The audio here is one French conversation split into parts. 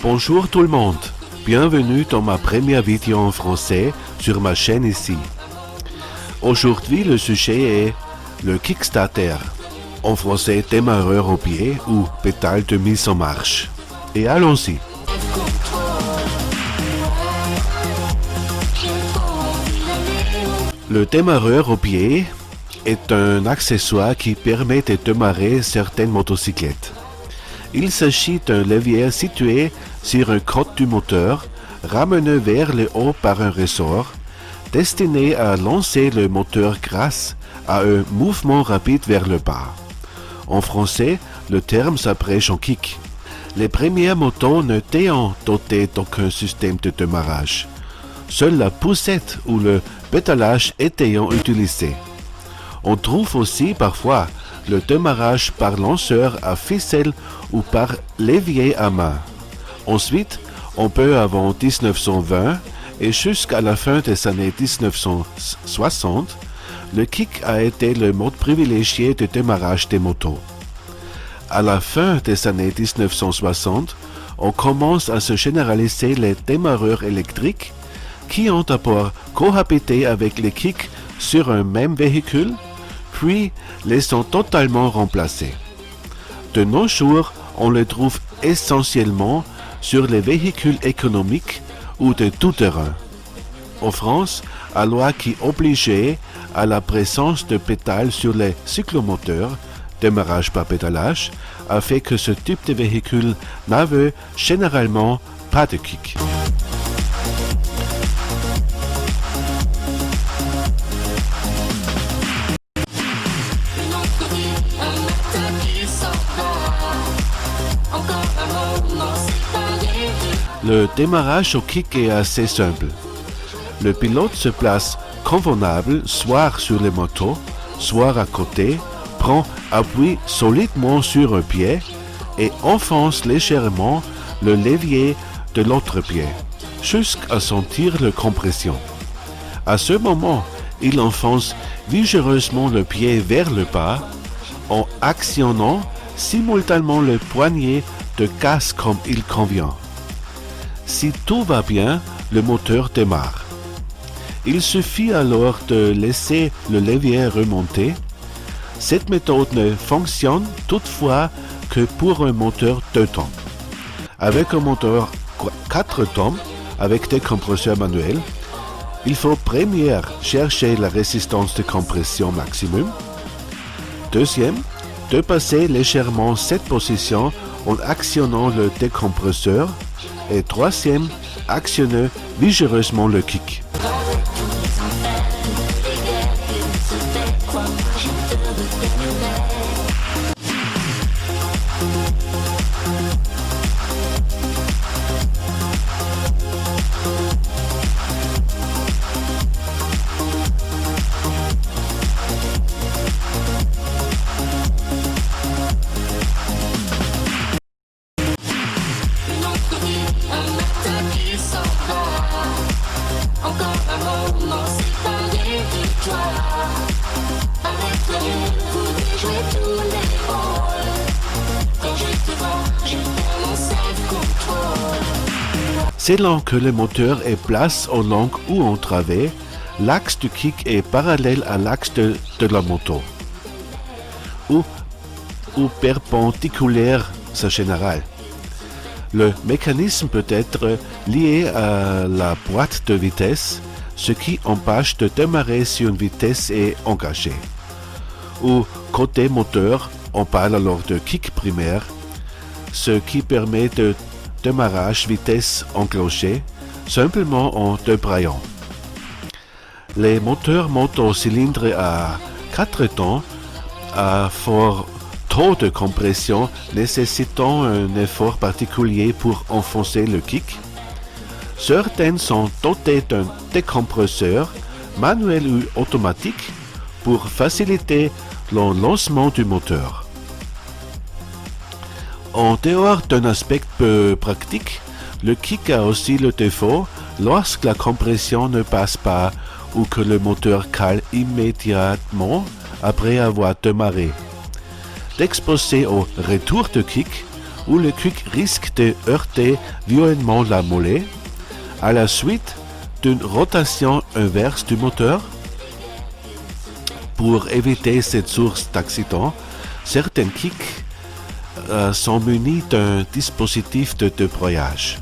Bonjour tout le monde, bienvenue dans ma première vidéo en français sur ma chaîne ici. Aujourd'hui le sujet est le Kickstarter, en français démarreur au pied ou pédale de mise en marche. Et allons-y. Le démarreur au pied est un accessoire qui permet de démarrer certaines motocyclettes. Il s'agit d'un levier situé sur un côté du moteur, ramené vers le haut par un ressort, destiné à lancer le moteur grâce à un mouvement rapide vers le bas. En français, le terme s'abrège en kick. Les premières motos n'étaient dotées d'aucun système de démarrage. Seule la poussette ou le pédalage étaient utilisés. On trouve aussi parfois le démarrage par lanceur à ficelle ou par levier à main. Ensuite, on peut avant 1920 et jusqu'à la fin des années 1960, le kick a été le mode privilégié de démarrage des motos. À la fin des années 1960, on commence à se généraliser les démarreurs électriques qui ont d'abord cohabité avec les kicks sur un même véhicule, puis les sont totalement remplacés. De nos jours, on les trouve essentiellement sur les véhicules économiques ou de tout terrain. En France, la loi qui obligeait à la présence de pédales sur les cyclomoteurs, démarrage par pédalage, a fait que ce type de véhicule n'avait généralement pas de kick. Le démarrage au kick est assez simple. Le pilote se place convenable soit sur les motos, soit à côté, prend appui solidement sur un pied et enfonce légèrement le levier de l'autre pied, jusqu'à sentir la compression. À ce moment, il enfonce vigoureusement le pied vers le bas en actionnant simultanément le poignet de gaz comme il convient. Si tout va bien, le moteur démarre. Il suffit alors de laisser le levier remonter. Cette méthode ne fonctionne toutefois que pour un moteur 2 temps. Avec un moteur 4 temps, avec des compresseurs manuels, il faut première chercher la résistance de compression maximum. Deuxième, dépasser légèrement cette position en actionnant le décompresseur. Et troisième, actionner vigoureusement le kick. Selon que le moteur est place en longue ou en travers, l'axe du kick est parallèle à l'axe de la moto. Ou perpendiculaire, c'est général. Le mécanisme peut être lié à la boîte de vitesse, ce qui empêche de démarrer si une vitesse est engagée. Ou côté moteur, on parle alors de kick primaire, ce qui permet de démarrage vitesse enclenchée, simplement en débraillant. Les moteurs motocylindres à 4 temps à fort taux de compression nécessitant un effort particulier pour enfoncer le kick. Certaines sont dotées d'un décompresseur manuel ou automatique pour faciliter le lancement du moteur. En dehors d'un aspect peu pratique, le kick a aussi le défaut, lorsque la compression ne passe pas ou que le moteur cale immédiatement après avoir démarré, d'exposer au retour de kick, où le kick risque de heurter violemment la mollet, à la suite d'une rotation inverse du moteur. Pour éviter cette source d'accident, certains kicks sont munis d'un dispositif de débrayage.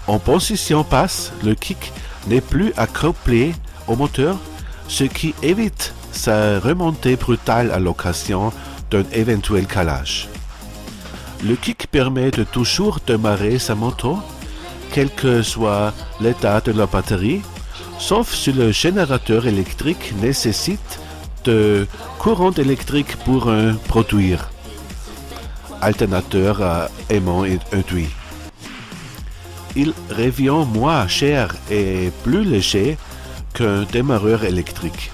En position basse, le kick n'est plus accroché au moteur, ce qui évite sa remontée brutale à l'occasion d'un éventuel calage. Le kick permet de toujours démarrer sa moto, quel que soit l'état de la batterie, sauf si le générateur électrique nécessite de courant électrique pour un produire. Alternateur à aimant induit. Il revient moins cher et plus léger qu'un démarreur électrique.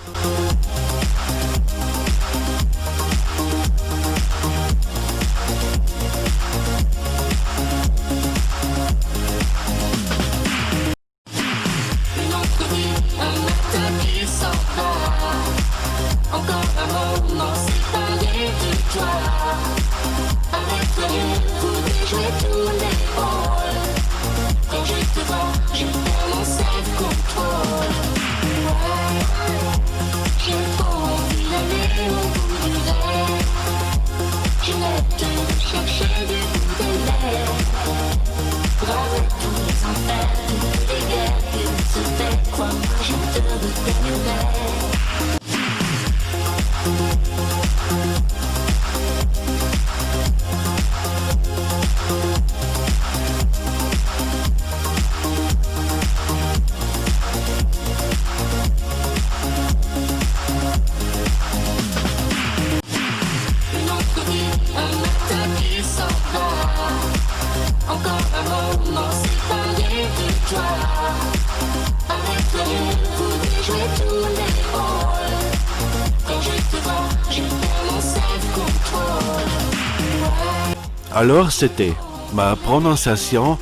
Alors c'était ma prononciation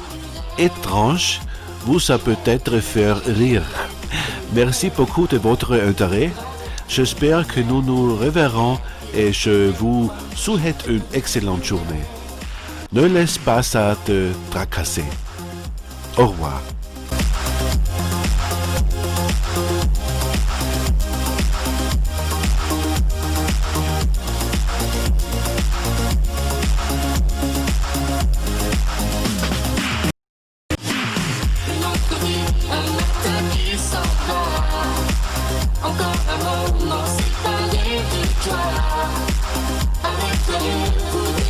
étrange, vous a peut-être fait rire. Merci beaucoup de votre intérêt. J'espère que nous nous reverrons et je vous souhaite une excellente journée. Ne laisse pas ça te tracasser. Au revoir.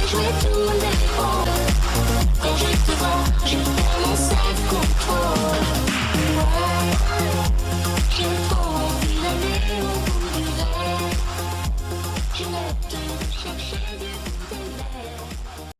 Jouer tous les rôles. Quand je te vois, je